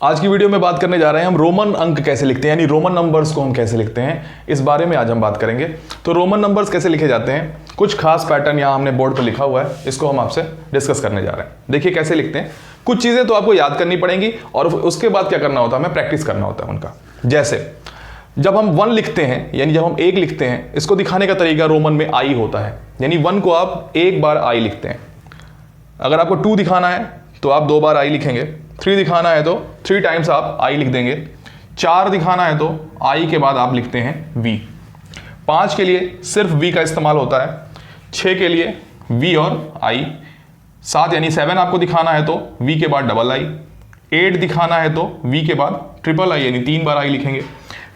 आज की वीडियो में बात करने जा रहे हैं हम रोमन अंक कैसे लिखते हैं, यानी रोमन नंबर्स को हम कैसे लिखते हैं, इस बारे में आज हम बात करेंगे। तो रोमन नंबर्स कैसे लिखे जाते हैं, कुछ खास पैटर्न यहाँ हमने बोर्ड पर लिखा हुआ है, इसको हम आपसे डिस्कस करने जा रहे हैं। देखिए कैसे लिखते हैं। कुछ चीज़ें तो आपको याद करनी पड़ेंगी और उसके बाद क्या करना होता है, हमें प्रैक्टिस करना होता है उनका। जैसे जब हम 1 लिखते हैं, यानी जब हम 1 लिखते हैं, इसको दिखाने का तरीका रोमन में आई होता है, यानी 1 को आप एक बार आई लिखते हैं। अगर आपको 2 दिखाना है तो आप 2 बार आई लिखेंगे, 3 दिखाना है तो 3 टाइम्स आप आई लिख देंगे, 4 दिखाना है तो आई के बाद आप लिखते हैं वी, 5 के लिए सिर्फ वी का इस्तेमाल होता है, 6 के लिए वी और आई, 7 यानी 7 आपको दिखाना है तो वी के बाद डबल आई, 8 दिखाना है तो वी के बाद ट्रिपल आई यानी 3 बार आई लिखेंगे,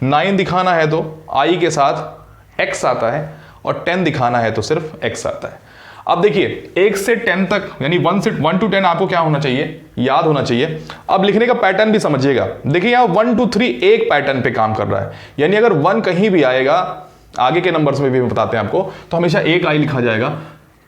9 दिखाना है तो आई के साथ एक्स आता है और 10 दिखाना है तो सिर्फ एक्स आता है। अब देखिए 1 से 10 तक यानी 1 to 10 आपको क्या होना चाहिए, याद होना चाहिए। अब लिखने का पैटर्न भी समझिएगा। देखिए यहाँ 1 2 3 एक पैटर्न पे काम कर रहा है, यानी अगर 1 कहीं भी आएगा, आगे के नंबर्स में भी बताते हैं आपको, तो हमेशा एक आई लिखा जाएगा,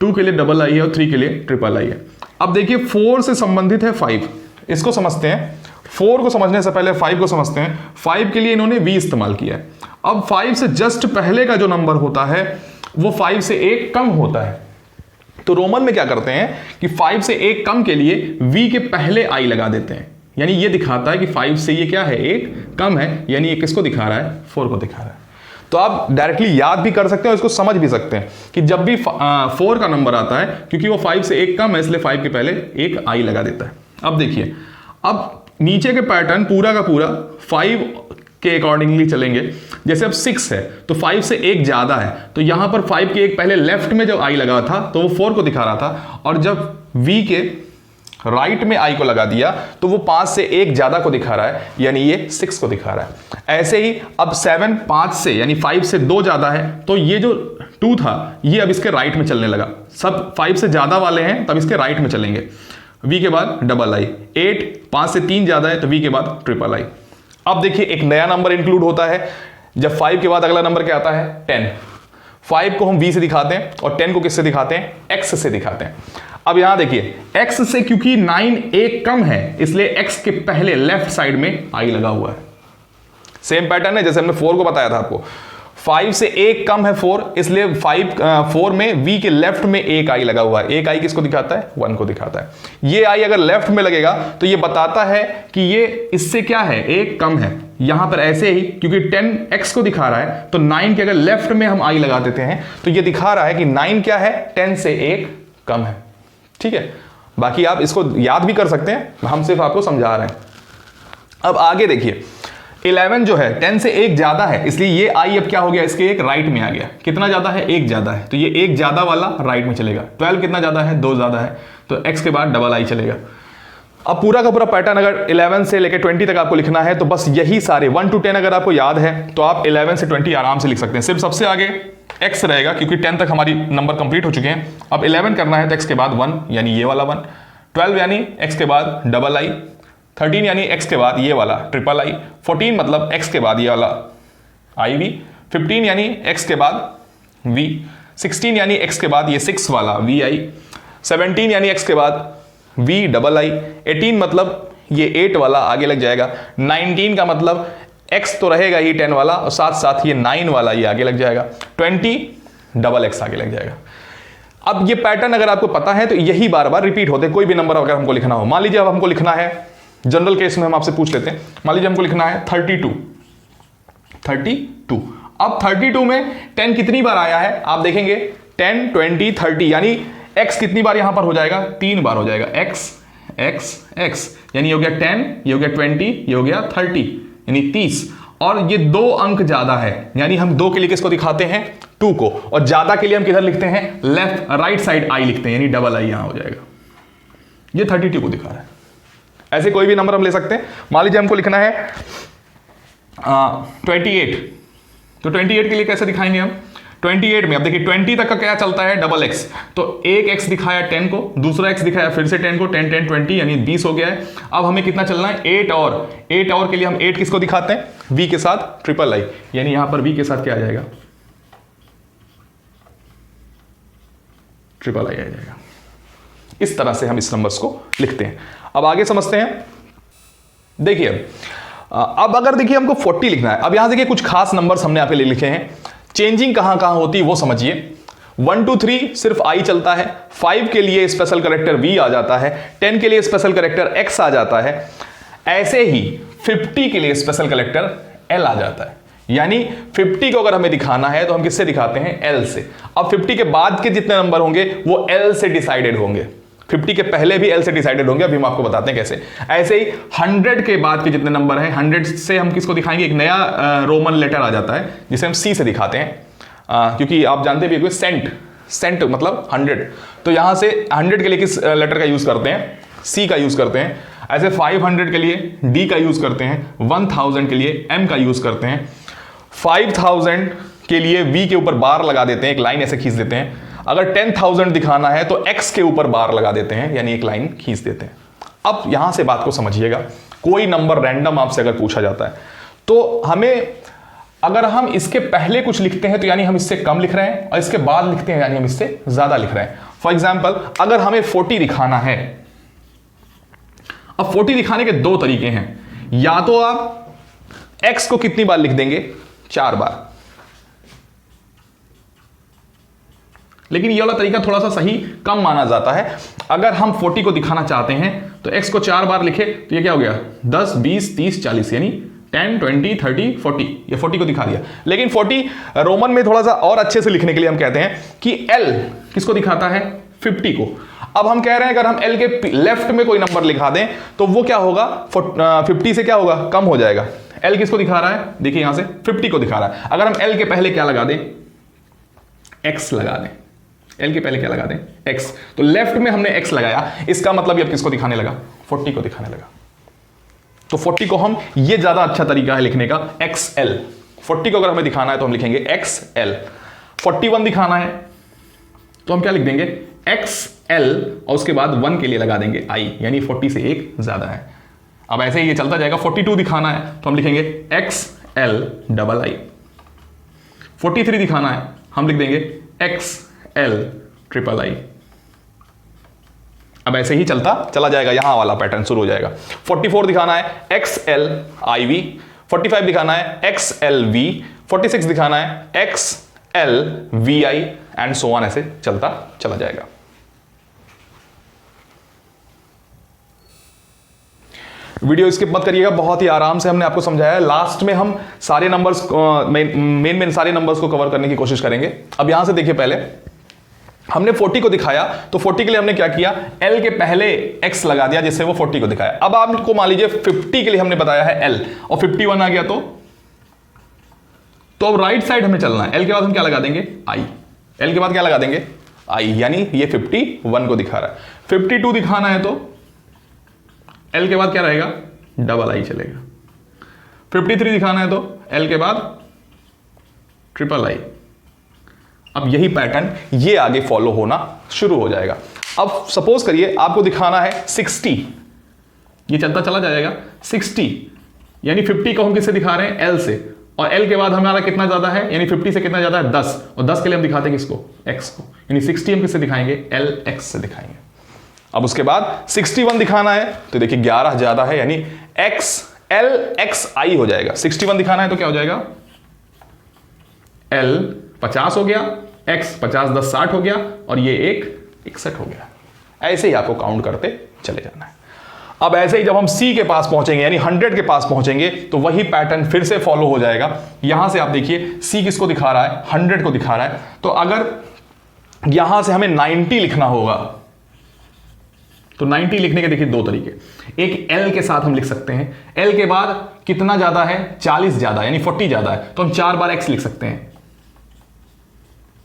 2 के लिए डबल आई है और 3 के लिए ट्रिपल आई है। अब देखिए 4 से संबंधित है 5, इसको समझते हैं। 4 को समझने से पहले 5 को समझते हैं। 5 के लिए इन्होंने v इस्तेमाल किया है। अब 5 से जस्ट पहले का जो नंबर होता है वो 5 से 1 कम होता है। तो रोमन में क्या करते हैं कि 5 से 1 कम के लिए v के पहले i लगा देते हैं, यानी ये दिखाता है कि 5 से ये क्या है, 1 कम है, यानी ये किसको दिखा रहा है, 4 को दिखा रहा है। तो आप डायरेक्टली याद भी कर सकते हैं और इसको समझ भी सकते हैं कि जब भी 4 का नंबर आता है, क्योंकि वो 5 से 1 कम है, इसलिए 5 के पहले एक i लगा देता है। अब देखिए, अब नीचे के पैटर्न पूरा का पूरा 5 के अकॉर्डिंगली चलेंगे। जैसे अब 6 है तो 5 से 1 ज्यादा है, तो यहां पर 5 के एक पहले लेफ्ट में जब आई लगा था तो वो 4 को दिखा रहा था, और जब v के राइट में आई को लगा दिया तो वो 5 से 1 ज्यादा को दिखा रहा है, यानी ये 6 को दिखा रहा है। ऐसे ही अब 7 5 से यानी 5 से 2 ज्यादा है, तो ये जो 2 था ये अब इसके राइट में चलने लगा। सब 5 से ज्यादा वाले हैं तब इसके राइट में चलेंगे, v के बाद डबल आई। 8 5 से 3 ज्यादा है तो v के बाद ट्रिपल आई। अब देखिए एक नया नंबर इंक्लूड होता है जब 5 के बाद अगला नंबर क्या आता है, 10। 5 को हम v से दिखाते हैं और 10 को किससे दिखाते हैं, x से दिखाते हैं। अब यहां देखिए x से, क्योंकि 9 1 कम है, इसलिए x के पहले लेफ्ट साइड में i लगा हुआ है। सेम पैटर्न है जैसे हमने 4 को बताया था आपको, 5 से 1 कम है 4, इसलिए 4 में v के लेफ्ट में एक आई लगा हुआ है। एक आई किसको दिखाता है, 1 को दिखाता है। ये आई अगर लेफ्ट में लगेगा तो ये बताता है कि ये इससे क्या है, 1 कम है। यहां पर ऐसे ही क्योंकि 10x को दिखा रहा है तो 9 के अगर लेफ्ट में हम आई लगा देते हैं तो ये दिखा रहा है कि 9 क्या है, 10 से 1 कम है। ठीक है, बाकी आप इसको याद भी कर सकते हैं, हम सिर्फ आपको समझा रहे हैं। अब आगे देखिए 11 जो है 10 से 1 ज्यादा है, इसलिए ये आई अब क्या हो गया, इसके एक राइट में आ गया। कितना ज्यादा है, 1 ज्यादा है, तो ये 1 ज्यादा वाला राइट में चलेगा। 12 कितना ज्यादा है, 2 ज्यादा है, तो x के बाद डबल आई चलेगा। अब पूरा का पूरा पैटर्न अगर 11 से लेकर 20 तक आपको लिखना है तो बस यही सारे 1 to 10 अगर आपको याद है तो आप 11 से 20 आराम से लिख सकते हैं। सिर्फ सबसे आगे x रहेगा क्योंकि 10 तक हमारी नंबर कंप्लीट हो चुके हैं। अब 11 करना है तो x के बाद 1 यानी ये वाला 1, 12 यानी x के बाद डबल आई, 13 यानी x के बाद ये वाला ट्रिपल आई, 14 मतलब x के बाद ये वाला आई वी, 15 यानी x के बाद v, 16 यानी x के बाद ये 6 वाला वी आई, 17 यानी x के बाद v डबल आई, 18 मतलब ये 8 वाला आगे लग जाएगा, 19 का मतलब x तो रहेगा ही 10 वाला और साथ साथ ये 9 वाला ये आगे लग जाएगा, 20 डबल x आगे लग जाएगा। अब ये पैटर्न अगर आपको पता है तो यही बार बार रिपीट होते, कोई भी नंबर अगर हमको लिखना हो। मान लीजिए अब हमको लिखना है, जनरल केस में हम आपसे पूछ लेते हैं, मान लीजिए हमको लिखना है 32। अब 32 में 10 कितनी बार आया है आप देखेंगे, 10 20 30, यानी x कितनी बार यहां पर हो जाएगा, 3 बार हो जाएगा। x यानी हो गया 10, ये हो गया 20, ये हो गया 30 यानी 30, और ये 2 अंक ज्यादा है, यानी हम 2 के लिए किसको दिखाते हैं, 2 को, और ज्यादा के लिए हम किधर लिखते हैं, लेफ्ट राइट साइड आई लिखते हैं, यानी डबल आई यहां हो जाएगा। ये 32 को दिखा रहा है। ऐसे कोई भी नंबर हम ले सकते हैं। मान लीजिए हमको लिखना है 28, तो 28 के लिए कैसे दिखाएंगे हम, 28 में अब देखिए 20 तक का क्या चलता है, डबल x, तो एक x दिखाया 10 को, दूसरा x दिखाया फिर से 10 को, 10 10 20 यानी 20 हो गया है। अब हमें कितना चलना है, 8 और के लिए हम 8 किसको दिखाते हैं, v के साथ ट्रिपल आई, यानी यहां पर v के साथ क्या आ जाएगा, ट्रिपल आई आ जाएगा। इस तरह से हम इस नंबर्स को लिखते हैं। अब आगे समझते हैं देखिए अब अगर देखिए हमको 40 लिखना है, अब यहां देखिए कुछ खास नंबर्स हमने यहाँ पे ले लिखे हैं, चेंजिंग कहां कहां होती है वो समझिए। 1 2 3 सिर्फ आई चलता है, 5 के लिए स्पेशल करेक्टर वी आ जाता है, 10 के लिए स्पेशल करेक्टर एक्स आ जाता है, ऐसे ही 50 के लिए स्पेशल करेक्टर एल आ जाता है। यानी 50 को अगर हमें दिखाना है तो हम किससे दिखाते हैं, एल से। अब 50 के बाद के जितने नंबर होंगे वो एल से डिसाइडेड होंगे, 50 के पहले भी एल से डिसाइडेड होंगे, अभी हम आपको बताते हैं कैसे। ऐसे ही 100 के बाद के जितने नंबर हैं, 100 से हम किसको दिखाएंगे, एक नया रोमन लेटर आ जाता है जिसे हम सी से दिखाते हैं, क्योंकि आप जानते भी सेंट मतलब 100, तो यहां से 100 के लिए किस लेटर का यूज करते हैं, सी का यूज करते हैं। ऐसे 500 के लिए डी का यूज करते हैं, 1000 के लिए एम का यूज करते हैं, 5000 के लिए वी के ऊपर बार लगा देते हैं, एक लाइन ऐसे खींच देते हैं। अगर 10,000 दिखाना है तो x के ऊपर बार लगा देते हैं, यानी एक लाइन खींच देते हैं। अब यहां से बात को समझिएगा, कोई नंबर रैंडम आपसे अगर पूछा जाता है तो हमें, अगर हम इसके पहले कुछ लिखते हैं तो यानी हम इससे कम लिख रहे हैं, और इसके बाद लिखते हैं यानी हम इससे ज्यादा लिख रहे हैं। फॉर एग्जाम्पल अगर हमें 40 दिखाना है, अब 40 दिखाने के दो तरीके हैं, या तो आप x को कितनी बार लिख देंगे, 4 बार, लेकिन ये वाला तरीका थोड़ा सा सही कम माना जाता है। अगर हम 40 को दिखाना चाहते हैं तो x को 4 बार लिखे तो ये क्या हो गया, 10 20 30 40, यानी 10 20 30 40, ये 40 को दिखा दिया। लेकिन 40 रोमन में थोड़ा सा और अच्छे से लिखने के लिए हम कहते हैं कि l किसको दिखाता है, 50 को। अब हम कह रहे हैं अगर हम l के लेफ्ट में कोई नंबर लिखा दें तो वो क्या होगा, 50 से क्या होगा, कम हो जाएगा। l किसको दिखा रहा है, देखिए यहां से 50 को दिखा रहा है। अगर हम l के पहले क्या लगा दें, x लगा दें, L के पहले क्या लगा दें, x, तो लेफ्ट में हमने x लगाया, इसका मतलब ये अब किसको दिखाने लगा, 40 को दिखाने लगा। तो 40 को हम, ये ज्यादा अच्छा तरीका है लिखने का, XL। 40 को अगर हमें दिखाना है तो हम लिखेंगे XL। 41 दिखाना है तो हम क्या लिख देंगे, XL, और उसके बाद 1 के लिए लगा देंगे I, यानी 40 से 1 ज्यादा है। अब ऐसे ही ये चलता जाएगा। 42 दिखाना है तो हम लिखेंगे XL डबल I। 43 दिखाना है हम लिख देंगे XL ट्रिपल I। अब ऐसे ही चलता चला जाएगा, यहां वाला पैटर्न शुरू हो जाएगा। 44 दिखाना है XL IV, 45 दिखाना है XLV, 46 दिखाना है XL VI, and so on, ऐसे चलता चला जाएगा। वीडियो स्किप मत करिएगा, बहुत ही आराम से हमने आपको समझाया। लास्ट में हम सारे नंबर्स, मेन सारे नंबर्स को कवर करने की कोशिश करेंगे। अब यहां से देखिए, पहले हमने 40 को दिखाया तो 40 के लिए हमने क्या किया, L के पहले X लगा दिया जिससे वो 40 को दिखाया। अब आपको मान लीजिए 50 के लिए हमने बताया है L और 51 आ गया तो अब राइट साइड हमें चलना है। L के बाद हम क्या लगा देंगे, I। L के बाद क्या लगा देंगे, I, यानी ये 51 को दिखा रहा है। 52 दिखाना है तो L के बाद क्या रहेगा, डबल I चलेगा। 53 दिखाना है तो L के बाद ट्रिपल I। अब यही पैटर्न ये आगे फॉलो होना शुरू हो जाएगा। अब सपोज करिए आपको दिखाना है 60, ये चलता चला जाएगा 60, यानी 50 को हम किससे दिखा रहे हैं, L से, और L के बाद हमारा कितना ज्यादा है, यानी 50 से कितना ज्यादा है, 10, और 10 के लिए हम दिखाते हैं किसको, X को, यानी 60 हम किससे दिखाएंगे, LX से दिखाएंगे। अब उसके बाद 61 दिखाना है तो देखिए 11 ज्यादा है, यानी XLXI हो जाएगा। 61 दिखाना है तो क्या हो जाएगा, L 50 हो गया, X 50 10 60 हो गया, और ये एक 61 हो गया। ऐसे ही आपको काउंट करते चले जाना है। अब ऐसे ही जब हम C के पास पहुंचेंगे, यानी 100 के पास पहुंचेंगे, तो वही पैटर्न फिर से फॉलो हो जाएगा। यहां से आप देखिए C किसको दिखा रहा है, 100 को दिखा रहा है। तो अगर यहां से हमें 90 लिखना होगा तो 90 लिखने के देखिए दो तरीके। एक L के साथ हम लिख सकते हैं, L के बाद कितना ज्यादा है, 40 ज्यादा, यानी 40 ज्यादा है, तो हम 4 बार X लिख सकते हैं,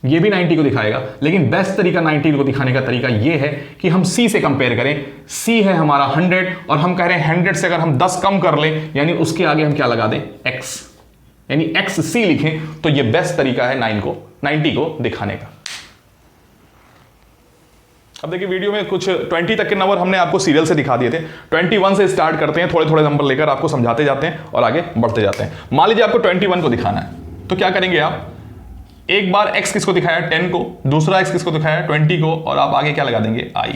ये भी 90 को दिखाएगा। लेकिन बेस्ट तरीका 90 को दिखाने का तरीका ये है कि हम C से कंपेयर करें। C है हमारा 100 और हम कह रहे हैं 100 से अगर हम 10 कम कर लें, यानी उसके आगे हम क्या लगा दें, X, यानी XC लिखें, तो ये बेस्ट तरीका है 90 को दिखाने का। अब देखिए वीडियो में कुछ 20 तक के नंबर हमने आपको सीरियल से दिखा दिए थे। 21 से स्टार्ट करते हैं, थोड़े थोड़े नंबर लेकर आपको समझाते जाते हैं और आगे बढ़ते जाते हैं। मान लीजिए आपको 21 को दिखाना है तो क्या करेंगे आप, एक बार x किसको दिखाया, 10 को, दूसरा x किसको दिखाया, 20 को, और आप आगे क्या लगा देंगे, I,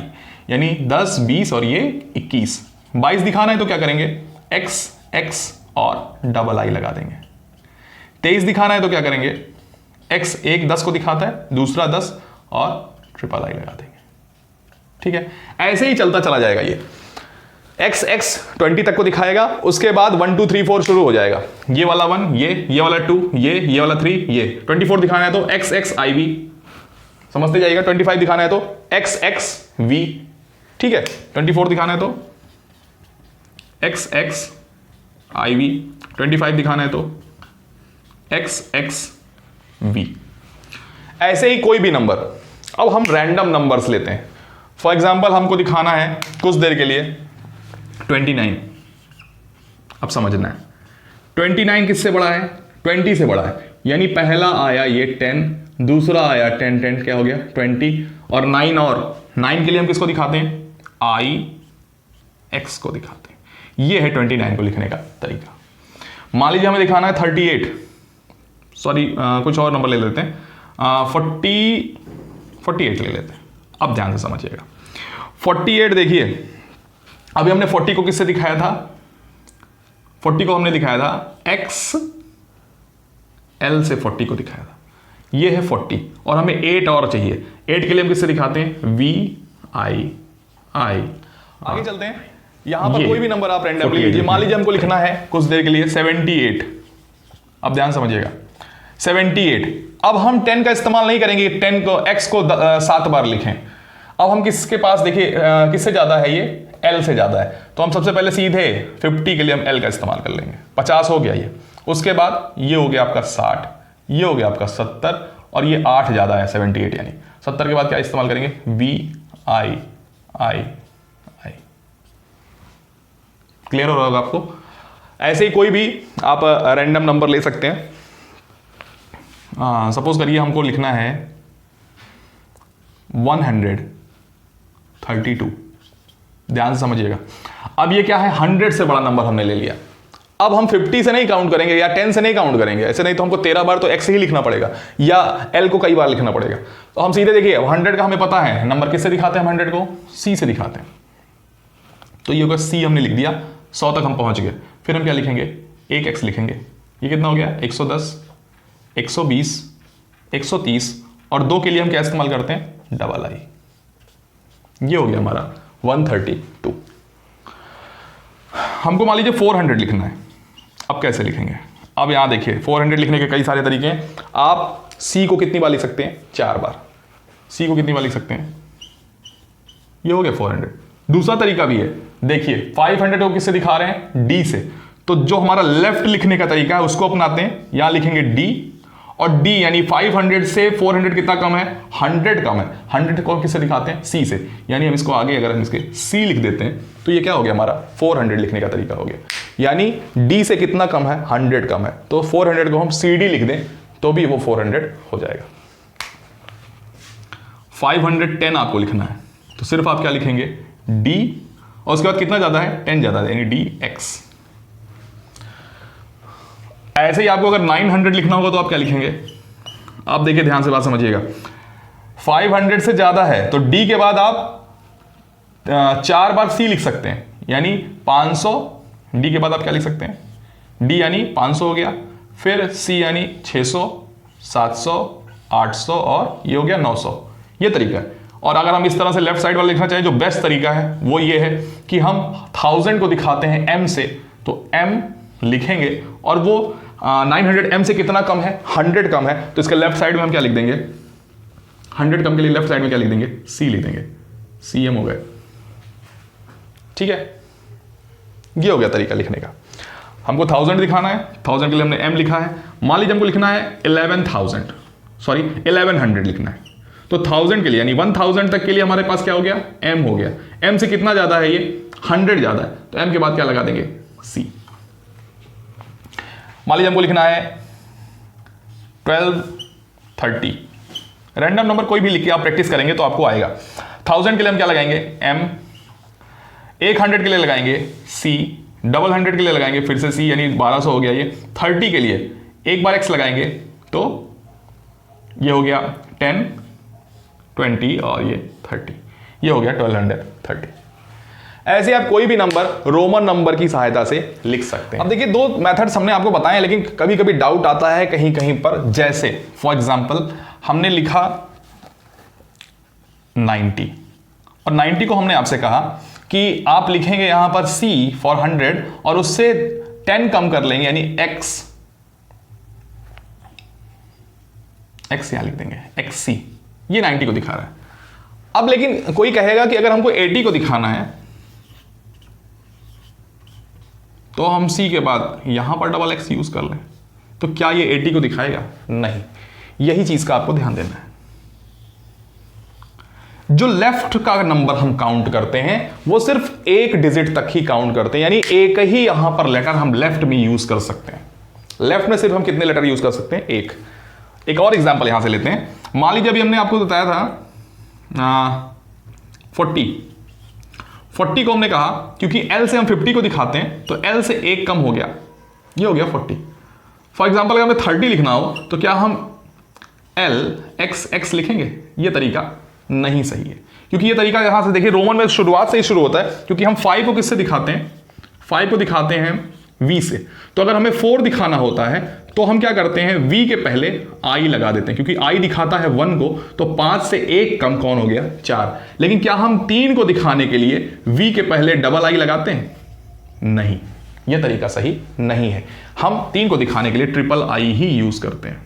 यानी 10 20 और ये 21। 22 दिखाना है तो क्या करेंगे, एक्स एक्स और डबल आई लगा देंगे। 23 दिखाना है तो क्या करेंगे, एक्स एक 10 को दिखाता है, दूसरा 10 और ट्रिपल आई लगा देंगे। ठीक है, ऐसे ही चलता चला जाएगा। ये एक्स एक्स 20 तक को दिखाएगा, उसके बाद 1 2 3 4 शुरू हो जाएगा। ये वाला 1, ये वाला 2, ये वाला 3, ये 24 दिखाना है तो एक्स एक्स आई वी समझते जाइएगा। 25 दिखाना है तो एक्स एक्स वी। ठीक है, 24 दिखाना है तो एक्स एक्स आई वी, 25 दिखाना है तो एक्स एक्स वी। ऐसे ही कोई भी नंबर। अब हम रैंडम नंबर्स लेते हैं। फॉर एग्जाम्पल हमको दिखाना है कुछ देर के लिए 29। अब समझना है 29 किससे बड़ा है, 20 से बड़ा है। यानी पहला आया ये 10, दूसरा आया 10 10 क्या हो गया 20, और 9 के लिए हम किसको दिखाते हैं, आई एक्स को दिखाते हैं। ये है 29 को लिखने का तरीका। मान लीजिए हमें दिखाना है 38, सॉरी कुछ और नंबर ले लेते हैं, 48 ले लेते हैं। अब ध्यान से समझिएगा 48। देखिए अभी हमने 40 को किससे दिखाया था, 40 को हमने दिखाया था एक्स एल से 40 को दिखाया था। ये है 40 और हमें 8 और चाहिए। 8 के लिए हम किससे दिखाते हैं, वी आई आई। आगे चलते हैं, यहां पर कोई भी नंबर आप रैंडमली लीजिए। मान लीजिए हमको लिखना है कुछ देर के लिए 78। अब ध्यान समझिएगा 78। अब हम 10 का इस्तेमाल नहीं करेंगे, 10 को x को 7 बार लिखें। अब हम किसके पास देखिए किससे ज्यादा है, ये l से ज्यादा है, तो हम सबसे पहले सीधे 50 के लिए हम l का इस्तेमाल कर लेंगे। 50 हो गया ये, उसके बाद ये हो गया आपका 60, ये हो गया आपका 70 और ये 8 ज्यादा है 78, यानी 70 के बाद क्या इस्तेमाल करेंगे, v i i i। Clear हो रहा होगा आपको। ऐसे ही कोई भी आप रैंडम नंबर ले सकते हैं। सपोज करिए हमको लिखना है 132। ध्यान से समझिएगा। अब ये क्या है, 100 से बड़ा नंबर हमने ले लिया। अब हम 50 से नहीं काउंट करेंगे या 10 से नहीं काउंट करेंगे, ऐसे नहीं तो हमको 13 बार तो x ही लिखना पड़ेगा या l को कई बार लिखना पड़ेगा। तो हम सीधे देखिए 100 का हमें पता है नंबर किससे दिखाते हैं, 100 को c से दिखाते हैं। तो ये होगा c, हमने लिख दिया, 100 तक हम पहुंच गए। फिर हम क्या लिखेंगे, एक x लिखेंगे। ये कितना हो गया, 110, 120, 130 और 2 के लिए हम क्या इस्तेमाल करते हैं, डबल आई। ये हो गया हमारा 132। हमको मान लीजिए 400 लिखना है। अब कैसे लिखेंगे, अब यहां देखिए 400 लिखने के कई सारे तरीके हैं। आप c को कितनी बार लिख सकते हैं, 4 बार। c को कितनी बार लिख सकते हैं, ये हो गया 400। दूसरा तरीका भी है, देखिए 500 को किससे दिखा रहे हैं, d से। तो जो हमारा लेफ्ट लिखने का तरीका है उसको अपनाते हैं। यहां लिखेंगे d, और d यानी 500 से 400 कितना कम है, 100 कम है। 100 को किससे दिखाते हैं, c से। यानी हम इसको आगे अगर हम इसके c लिख देते हैं तो ये क्या हो गया, हमारा 400 लिखने का तरीका हो गया। यानी d से कितना कम है, 100 कम है। तो 400 को हम cd लिख दें तो भी वो 400 हो जाएगा। 510 आपको लिखना है तो सिर्फ आप क्या लिखेंगे, d और उसके बाद कितना ज्यादा है, 10 ज्यादा है, यानी dx। ऐसे ही आपको अगर 900 लिखना होगा तो आप क्या लिखेंगे, आप देखिए ध्यान से बात समझिएगा। 500 से ज्यादा है तो d के बाद आप 4 बार c लिख सकते हैं, यानी 500। d के बाद आप क्या लिख सकते हैं, d यानी 500 हो गया, फिर c यानी 600, 700, 800 और ये हो गया 900। ये तरीका है। और अगर हम इस तरह से लेफ्ट साइड वाला लिखना चाहें, जो बेस्ट तरीका है वो ये है कि हम 1000 को दिखाते हैं m से, तो m लिखेंगे और वो 900 m से कितना कम है, 100 कम है। तो इसके लेफ्ट साइड में हम क्या लिख देंगे, 100 कम के लिए लेफ्ट साइड में क्या लिख देंगे, c लिख देंगे, cm हो गए। ठीक है, ये हो गया तरीका लिखने का। हमको 1000 दिखाना है, 1000 के लिए हमने m लिखा है। मान लीजिए हमको लिखना है 1100 लिखना है, तो 1000 के लिए यानी 1000 तक के लिए हमारे पास क्या हो गया, m हो गया। m से कितना ज्यादा है, ये 100 ज्यादा है, तो m के बाद क्या लगा देंगे, c। मान लीजिए हमको लिखना है 1230। रैंडम नंबर कोई भी लिख के आप प्रैक्टिस करेंगे तो आपको आएगा। 1000 के लिए हम क्या लगाएंगे, m। 100 के लिए लगाएंगे c, 100 के लिए लगाएंगे फिर से c, यानी 1200 हो गया ये। 30 के लिए एक बार x लगाएंगे तो ये हो गया 10, 20 और ये 30, ये हो गया 1230। ऐसे आप कोई भी नंबर रोमन नंबर की सहायता से लिख सकते हैं। अब देखिए दो मेथड्स हमने आपको बताए, लेकिन कभी कभी डाउट आता है कहीं कहीं पर। जैसे फॉर एग्जांपल हमने लिखा 90 और 90 को हमने आपसे कहा कि आप लिखेंगे यहां पर C फॉर 100 और उससे 10 कम कर लेंगे, यानी x यहां लिख देंगे XC। ये 90 को दिखा रहा है। अब लेकिन कोई कहेगा कि अगर हमको 80 को दिखाना है तो हम C के बाद यहां पर डबल x यूज कर लें, तो क्या ये 80 को दिखाएगा? नहीं। यही चीज का आपको ध्यान देना है। जो लेफ्ट का नंबर हम काउंट करते हैं वो सिर्फ एक डिजिट तक ही काउंट करते हैं, यानी एक ही यहां पर लेटर हम लेफ्ट में यूज कर सकते हैं। लेफ्ट में सिर्फ हम कितने लेटर यूज कर सकते हैं? एक और एग्जांपल यहां से लेते हैं। मान लीजिए अभी हमने आपको बताया था 40 को हमने कहा क्योंकि L से हम 50 को दिखाते हैं तो L से एक कम हो गया, ये हो गया 40। फॉर एग्जांपल अगर हमें 30 लिखना हो तो क्या हम L x लिखेंगे? ये तरीका नहीं सही है, क्योंकि ये तरीका यहां से देखिए रोमन में शुरुआत से ही शुरू होता है, क्योंकि हम 5 को किससे दिखाते हैं? 5 को दिखाते हैं V से। तो अगर हमें 4 दिखाना होता है तो हम क्या करते हैं? V के पहले I लगा देते हैं, क्योंकि I दिखाता है 1 को, तो 5 से एक कम कौन हो गया? 4। लेकिन क्या हम 3 को दिखाने के लिए V के पहले डबल I लगाते हैं? नहीं, यह तरीका सही नहीं है। हम 3 को दिखाने के लिए ट्रिपल I ही यूज करते हैं।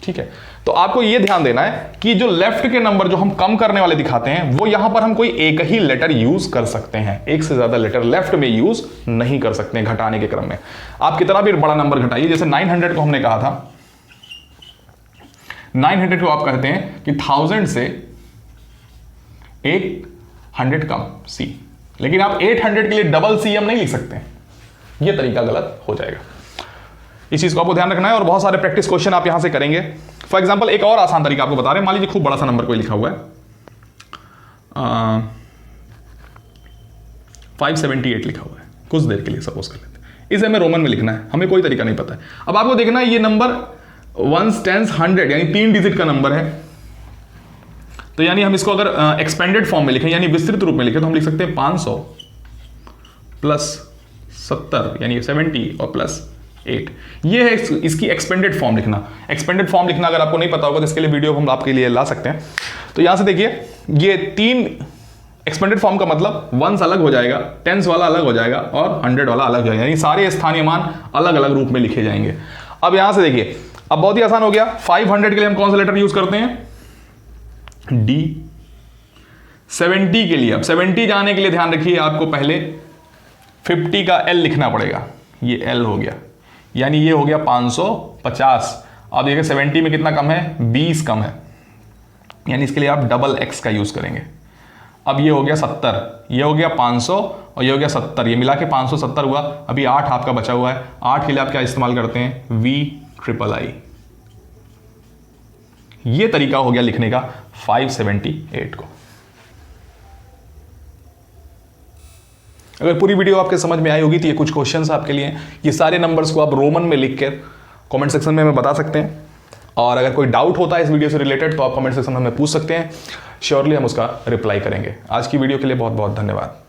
ठीक है, तो आपको यह ध्यान देना है कि जो लेफ्ट के नंबर जो हम कम करने वाले दिखाते हैं वो यहां पर हम कोई एक ही लेटर यूज कर सकते हैं, एक से ज्यादा लेटर लेफ्ट में यूज नहीं कर सकते हैं घटाने के क्रम में। आप कितना भी बड़ा नंबर घटाइए, जैसे 900 को हमने कहा था, 900 को आप कहते हैं कि 1000 से 100 कम C, लेकिन आप 800 के लिए डबल CM नहीं लिख सकते हैं, यह तरीका गलत हो जाएगा। इस चीज को आपको ध्यान रखना है और बहुत सारे प्रैक्टिस क्वेश्चन आप यहां से करेंगे। फॉर एग्जांपल एक और आसान तरीका आपको बता रहे हैं। मान लीजिए खूब बड़ा सा नंबर कोई लिखा हुआ है 578 लिखा हुआ है, कुछ देर के लिए सपोज कर लेते हैं। इसे हमें रोमन में लिखना है, हमें कोई तरीका नहीं पता है। अब आपको देखना है ये नंबर 1s 10s 100 यानी 3 डिजिट का नंबर है, तो यानी हम इसको अगर एक्सपेंडेड फॉर्म में लिखें यानी विस्तृत रूप में लिखें तो हम लिख सकते हैं 500 प्लस 70 यानी 70 और प्लस 8। ये है इसकी एक्सपेंडेड फॉर्म लिखना। एक्सपेंडेड फॉर्म लिखना अगर आपको नहीं पता होगा तो इसके लिए वीडियो हम आपके लिए ला सकते हैं। तो यहां से देखिए ये 3 एक्सपेंडेड फॉर्म का मतलब 1s अलग हो जाएगा, 10s वाला अलग हो जाएगा और 100 वाला अलग हो जाएगा, यानी सारे स्थानीय मान अलग अलग रूप में लिखे जाएंगे। अब यहां से देखिए अब बहुत ही आसान हो गया। 500 के लिए हम कौन सा लेटर यूज करते हैं? D। 70 के लिए, अब 70 जाने के लिए ध्यान रखिए आपको पहले 50 का L लिखना पड़ेगा, ये L हो गया, यानी ये हो गया 550। अब देखिए 70 में कितना कम है? 20 कम है, यानी इसके लिए आप डबल x का यूज करेंगे। अब ये हो गया 70, ये हो गया 500 और ये हो गया 70, ये मिला के 570 हुआ। अभी 8 आपका बचा हुआ है, 8 के लिए आप क्या इस्तेमाल करते हैं? V I। ये तरीका हो गया लिखने का 578 को। अगर पूरी वीडियो आपके समझ में आई होगी तो ये कुछ क्वेश्चंस आपके लिए हैं। ये सारे नंबर्स को आप रोमन में लिख कर कमेंट सेक्शन में हमें बता सकते हैं, और अगर कोई डाउट होता है इस वीडियो से रिलेटेड तो आप कमेंट सेक्शन में हमें पूछ सकते हैं, श्योरली हम उसका रिप्लाई करेंगे। आज की वीडियो के लिए बहुत बहुत धन्यवाद।